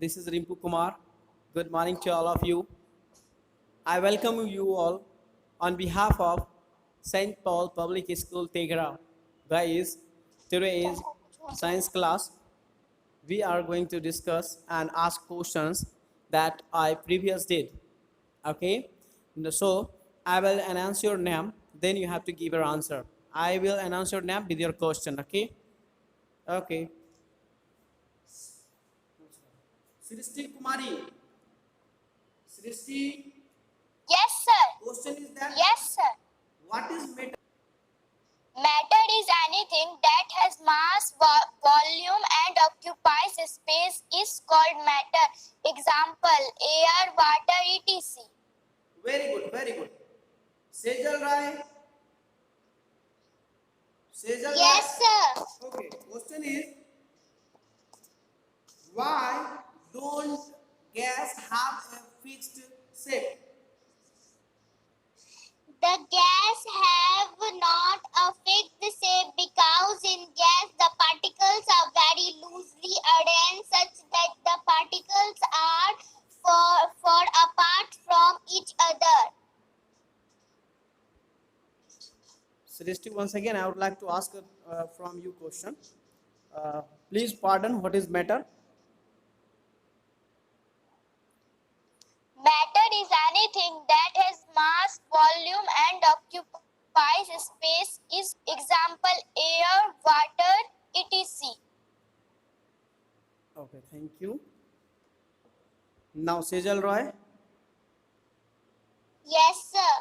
This is Rimpu Kumar. Good morning to all of you. I welcome you all on behalf of St. Paul Public School, Tegra. Guys, today is science class. We are going to discuss and ask questions that I previously did. Okay? So, I will announce your name, then you have to give your answer. I will announce your name with your question, okay? Okay. Srishti Kumari. Srishti, Yes, sir. question is that Yes, sir. what is matter? Matter is anything that has mass, volume, and occupies space is called matter. Example: air, water, etc. Very good, very good. Sejal Rai. Sejal Yes, Rai. sir. Okay, question is why don't gas have a fixed shape? The gas have not a fixed shape because in gas the particles are very loosely arranged such that the particles are far apart from each other. Srishti, once again, I would like to ask from you question. Please pardon, what is matter? Matter is anything that has mass, volume, and occupies space. Is example air, water, etc. Okay, thank you. Now, Sejal Roy. Yes, sir.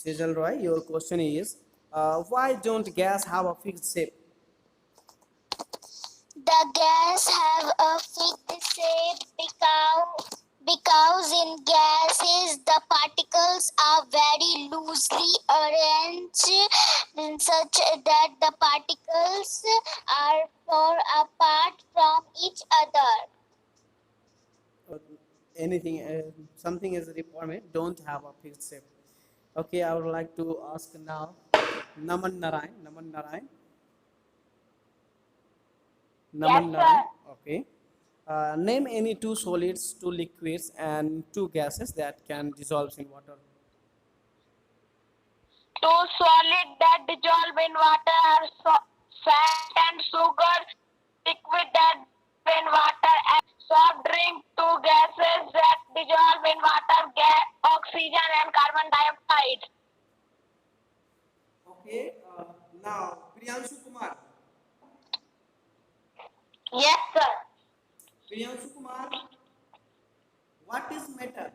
Sejal Roy, your question is why don't gas have a fixed shape? The gas have a fixed shape because in gases the particles are very loosely arranged such that the particles are far apart from each other. Anything, something is reformed, don't have a fixed shape. Okay, I would like to ask now Naman Narayan. Naman Narayan. Naman Yes, Narayan. sir. Okay. Name any two solids, two liquids, and two gases that can dissolve in water. Two solid that dissolve in water are fat and sugar, liquid that dissolve in water and soft drink. Two gases that dissolve in water, oxygen and carbon dioxide. Okay. Now, Priyanshu Kumar. Yes, sir. Priyanshu Kumar, what is matter?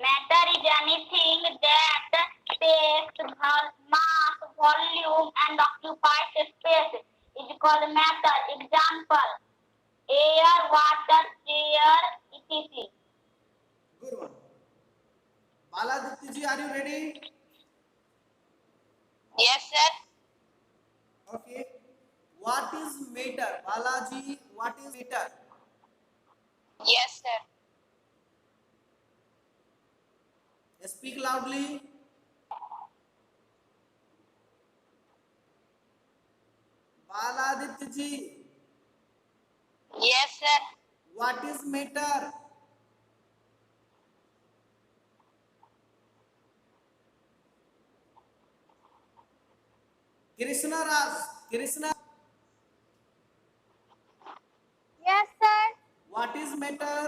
Matter is anything that takes mass, volume, and occupies space. Is called matter. Example: air, water, air, etc. Good one. Baladitya ji, are you ready? Yes, sir. Okay. What is matter? Balaji, what is matter? Yes, sir. Speak loudly. Baladitya ji, Yes, sir. what is matter? Krishna Raj, Krishna, Yes, sir. what is matter?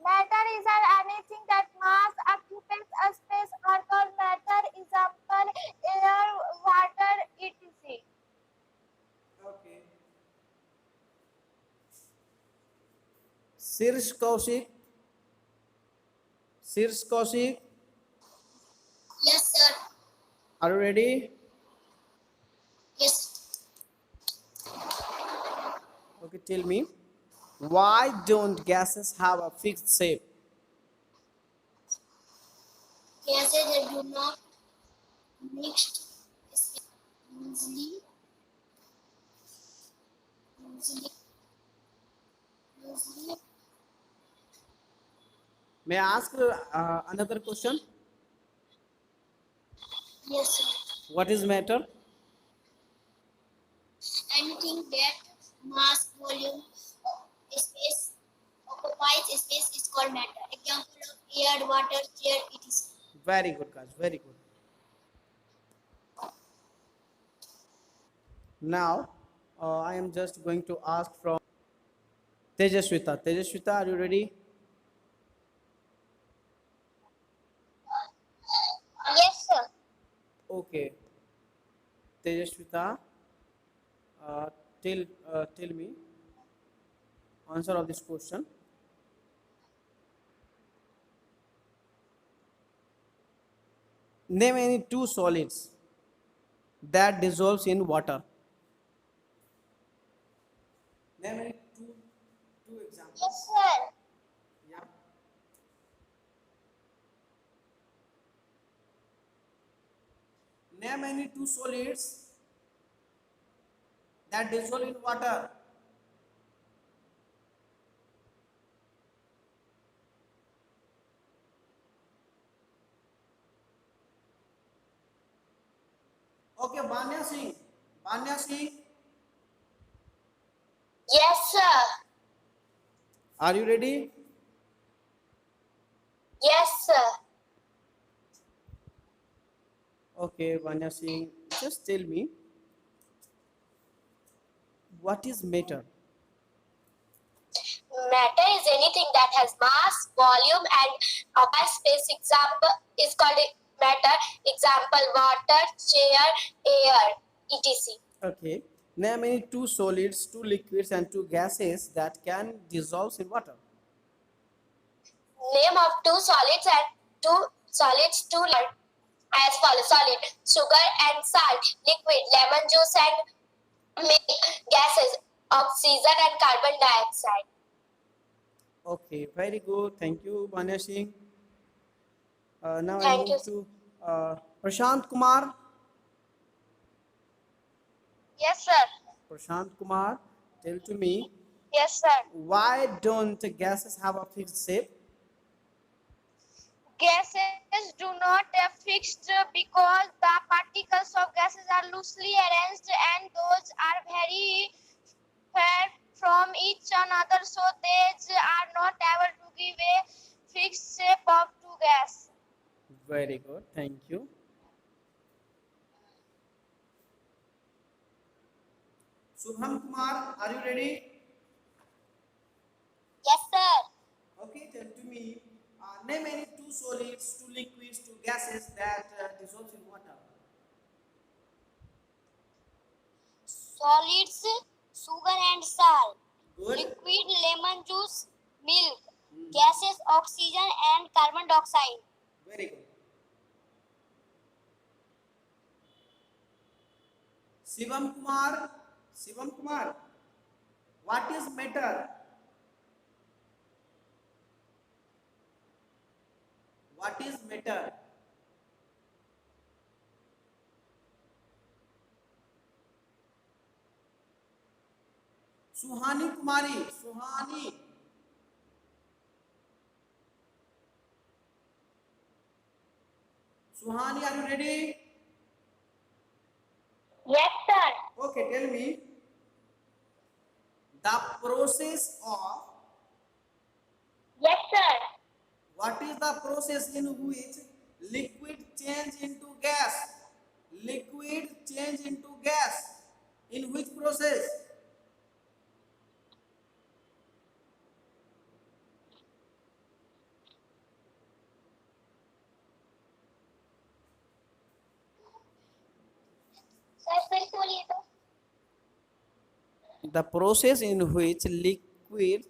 Matter is anything that mass occupies a space or called matter. Example: air, water, etc. Okay. Sirish Kaushik, Sirish Kaushik, Yes, sir. are you ready? Yes. Okay, tell me. Why don't gases have a fixed shape? Gases that do not mix easily, easily, easily. May I ask another question? Yes, sir. What is matter? Anything that mass, volume, space, occupies space is called matter. Example of air, water, chair, etc. Very good, guys. Very good. Now, I am just going to ask from Tejaswita. Tejaswita, are you ready? Yes, sir. Okay. Tejaswita, uh, tell me answer of this question. Name any two solids that dissolves in water. Name any two examples. Yes, sir. Yeah. Name any two solids that dissolve in water. Okay, Banya Singh. Banya Singh, Yes, sir. are you ready? Yes, sir. Okay, Banya Singh, just tell me what is matter? Matter is anything that has mass, volume, and occupies space. Example is called matter. Example: water, chair, air, etc. Okay. Name any two solids, two liquids, and two gases that can dissolve in water. Name of two solids and two solids, two liquids as follows: solid, sugar and salt; liquid, lemon juice and milk; gases, oxygen and carbon dioxide. Okay, very good. Thank you, Banya Singh. Now I Thank you. move to Prashant Kumar. Yes, sir. Prashant Kumar, tell to me Yes, sir. why don't gases have a fixed shape? Gases do not have fixed because the particles of gases are loosely arranged and those are very far from each another, so they are not able to give a fixed shape of two gas. Very good. Thank you. Subham Kumar, are you ready? Yes, sir. Okay, tell to me name any two solids, two liquids, two gases that dissolve in water. Solids, sugar and salt; Good. liquid, lemon juice, milk; gases, oxygen and carbon dioxide. Very good. Shivam Kumar, Shivam Kumar, what is matter? What is matter? Suhani Kumari, Suhani. Suhani, are you ready? Yes, sir. Okay, tell me the process of Yes, sir. what is the process in which liquid change into gas? Liquid change into gas. In which process? The process in which liquid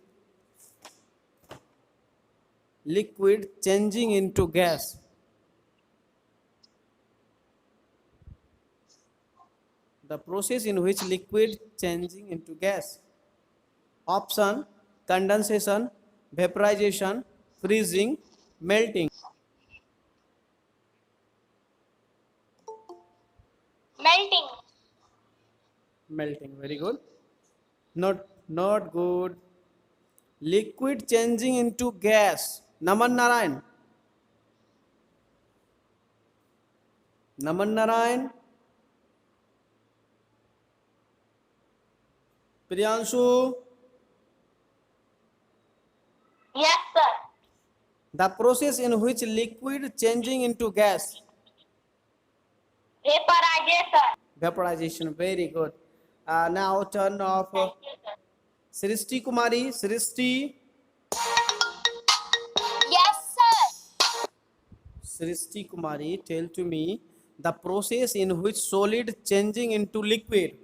changing into gas. The process in which liquid changing into gas. Option: condensation, vaporization, freezing, melting. Melting. Melting, very good. Not good. Liquid changing into gas. Naman Narayan. Naman Narayan. Priyanshu, Yes, sir. the process in which liquid changing into gas. Vaporization. Vaporization. Very good. Now turn of Thank you, sir. Srishti Kumari. Srishti. Yes, sir. Srishti Kumari, tell to me the process in which solid changing into liquid.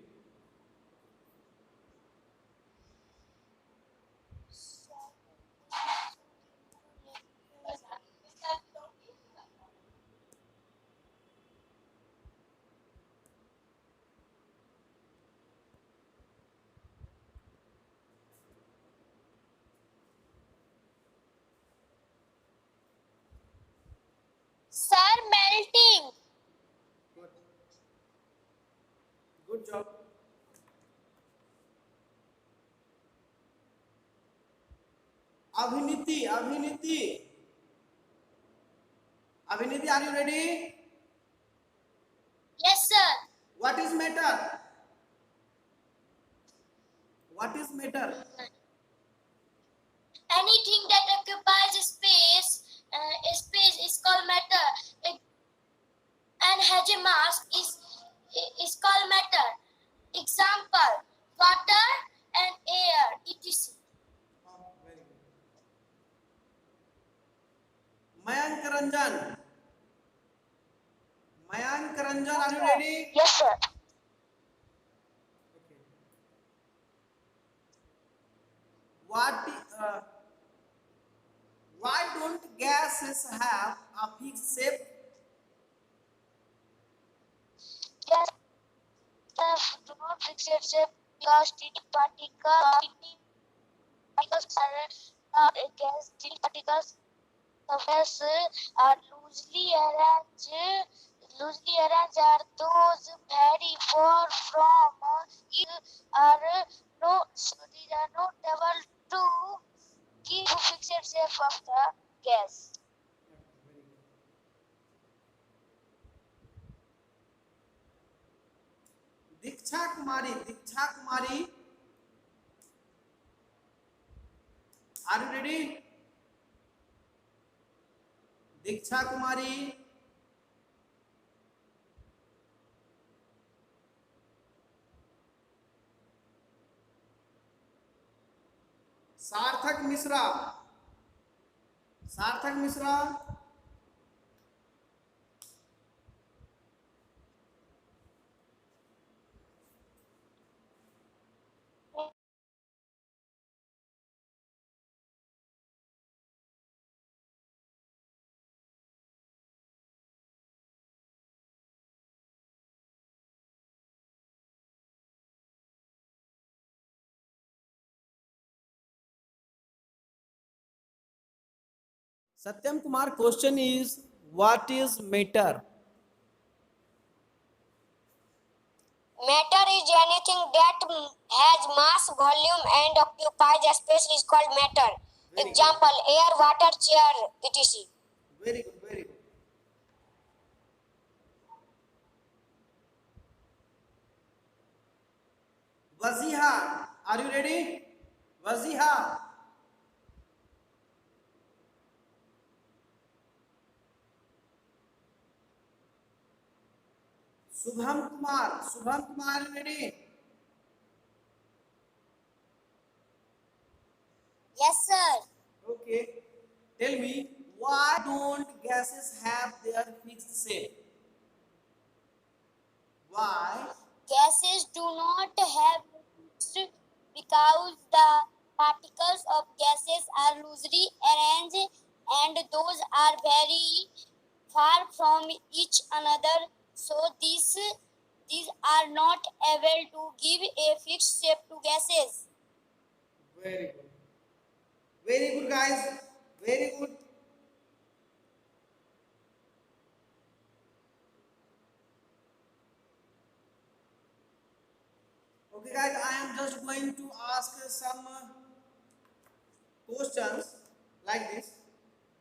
Sir, melting. Good job. Abhiniti, Abhiniti. Abhiniti, are you ready? Yes, sir. What is matter? What is matter? Anything that occupies space is called matter. And has a mass is called matter. Example: water and air, etc. Mayank Ranjan. Mayank Ranjan, are you ready? Yes, sir. What? Why don't gases have a fixed shape? Gas do not fix itself because particles are not a gas. Tiny particles surface are loosely arranged are those very far from each are no so these are not able to keep fixed shape of the gas. Diksha Kumari, Diksha Kumari, are you ready? Diksha Kumari, Sarthak Misra, Sarthak Misra, Satyam Kumar. Question is, what is matter? Matter is anything that has mass, volume, and occupies a space is called matter. Very Example: air, water, chair, etc. Very good, very good. Waziha, are you ready? Waziha, Subham Kumar, are you ready? Yes, sir. Okay. Tell me, why don't gases have their fixed shape? Why? Gases do not have fixed because the particles of gases are loosely arranged and those are very far from each another. So these are not able to give a fixed shape to gases. Very good. Very good, guys. Very good. Okay, guys, I am just going to ask some questions like this,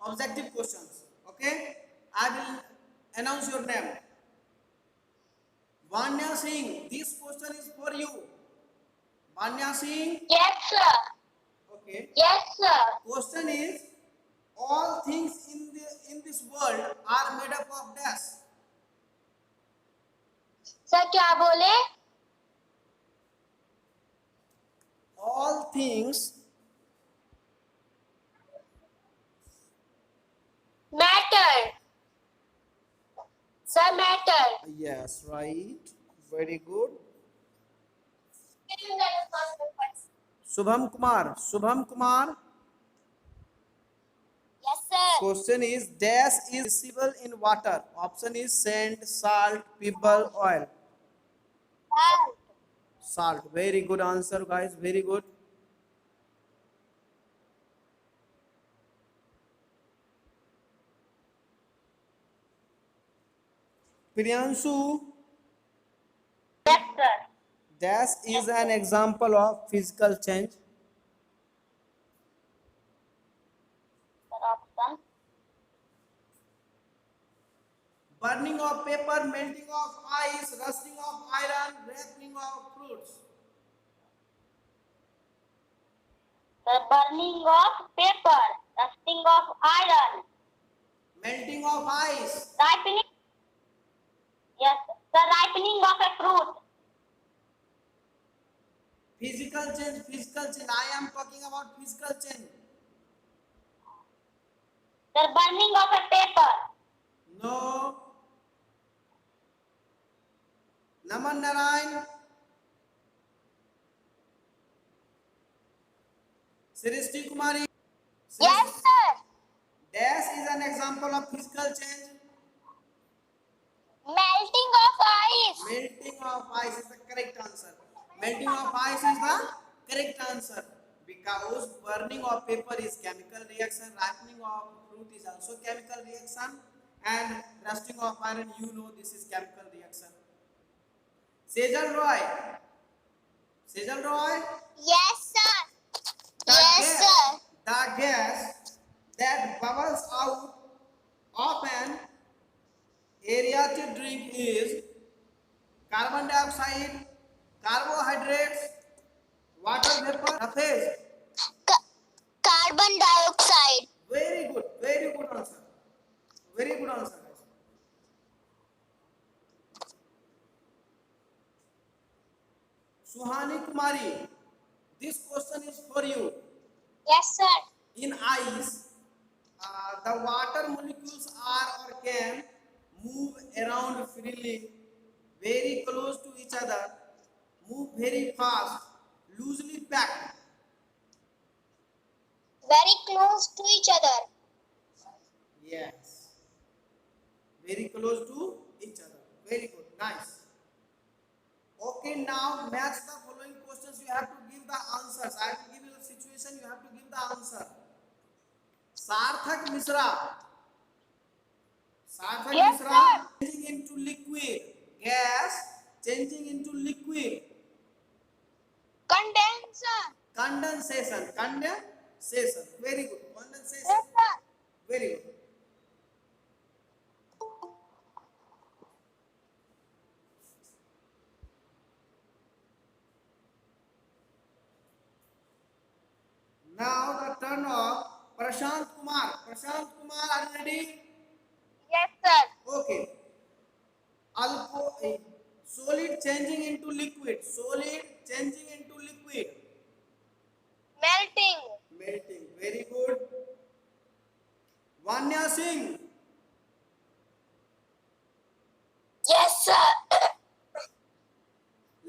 objective questions. Okay, I will announce your name. Vanya Singh, this question is for you. Vanya Singh. Yes, sir. Okay. Yes, sir. Question is, all things in this world are made up of dash. Sir क्या बोले? All things Matter. Sir, matter. yes, right, very good. Shubham Kumar. Yes, sir. Question is, dash is miscible in water. Option is sand, salt, pebble, oil. Salt. Very good answer, guys, very good. Priyanshu, Yes, sir. dash is an example of physical change. Sir, option. Burning of paper, melting of ice, rusting of iron, ripening of fruits. The burning of paper, rusting of iron, Melting of ice. ripening. Yes, the ripening of a fruit. Physical change. I am talking about physical change. The burning of a paper. No. Naman Narayan. Srishti Kumari. Yes, sir. Dash is an example of physical change. Melting of ice. Melting of ice is the correct answer. Melting of ice is the correct answer because burning of paper is chemical reaction, ripening of fruit is also chemical reaction, and rusting of iron, you know, this is chemical reaction. Sejal Roy. Yes, sir. Yes, sir. The gas that bubbles out of an aerated drink is carbon dioxide, carbohydrates, water vapor, phase. Carbon dioxide. Very good answer. Very good answer, guys. Suhani Kumari, this question is for you. Yes, sir. In ice, the water molecules are or can move around freely, very close to each other, move very fast, loosely packed. Very close to each other. Yes. Very close to each other. Very good. Nice. Okay, now match the following questions. You have to give the answers. I will give you the situation. You have to give the answer. Sarthak Misra. Yes, Misra sir. changing into liquid. Gas changing into liquid. Condenser. Condensation. Very good. Condensation. Yes, sir. Very good. Now the turn of Prashant Kumar. Prashant Kumar, are you ready? Yes, sir. Okay. Solid changing into liquid. Melting. Melting. Very good. Vanya Singh. Yes, sir.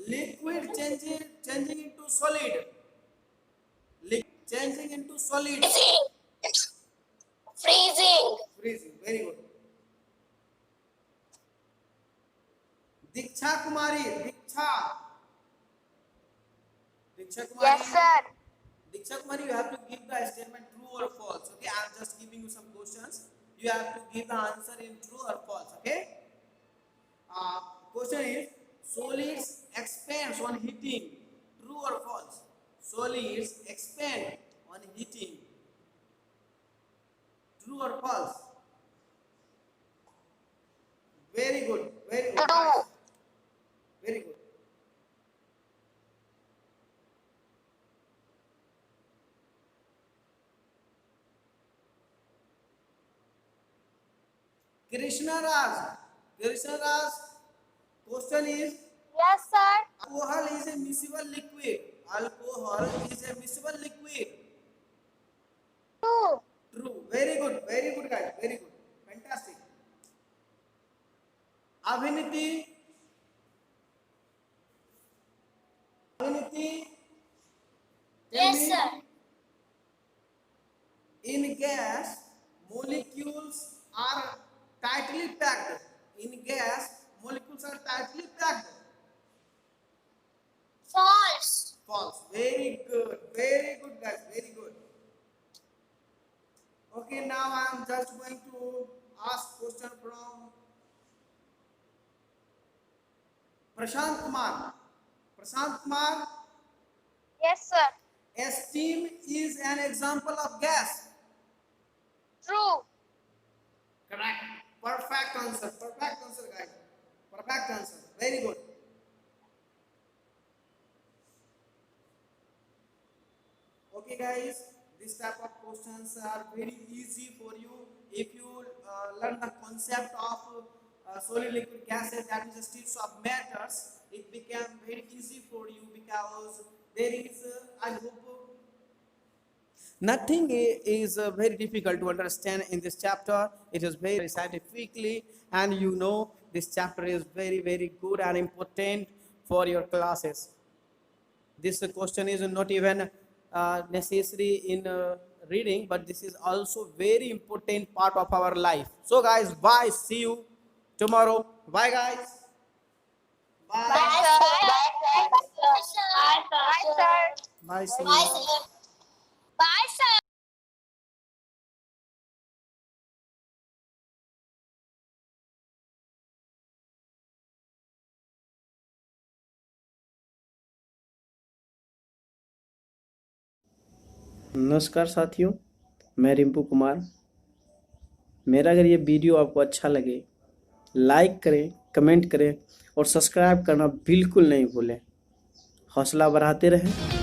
Liquid changing into solid. Changing into solid. Freezing. Freezing. Very good. Diksha Kumari. Yes, sir. Diksha Kumari, you have to give the statement true or false. Okay, I am just giving you some questions. You have to give the answer in true or false. Okay. Question is, solids expands on heating. True or false? Solids expand on heating. True or false? Very good. True. Very good. Krishna Raj. Krishna Raj, question is, Yes, sir. alcohol is a miscible liquid. Alcohol is a miscible liquid. True. True. Very good guys. Very good. Fantastic. Abhiniti. Abhiniti. Tell Yes, me, sir. in gas, molecules are tightly packed. In gas, molecules are tightly packed. False. False. Very good. Very good, guys. Very good. Okay, now I am just going to ask question from Prashant Kumar. Prashant Kumar, Yes, sir. steam is an example of gas. True. Correct. Perfect answer. Perfect answer, guys. Perfect answer. Very good. Okay, guys. This type of questions are very easy for you if you learn the concept of solid liquid gases, that is states of matters. It became very easy for you because there is, I hope, nothing is very difficult to understand in this chapter. It is very scientifically, and you know this chapter is very good and important for your classes. This question is not even necessary in reading, but this is also very important part of our life. So guys, bye. See you tomorrow. Bye guys. Bye. Bye, sir. Bye, sir. Bye, sir. Bye. See Bye, you. sir. Bye, sir. नमस्कार साथियों, मैं रिंपू कुमार। मेरा अगर ये video आपको अच्छा लगे, like करें, कमेंट करें और सब्सक्राइब करना बिल्कुल नहीं भूलें। हौसला बढ़ाते रहें।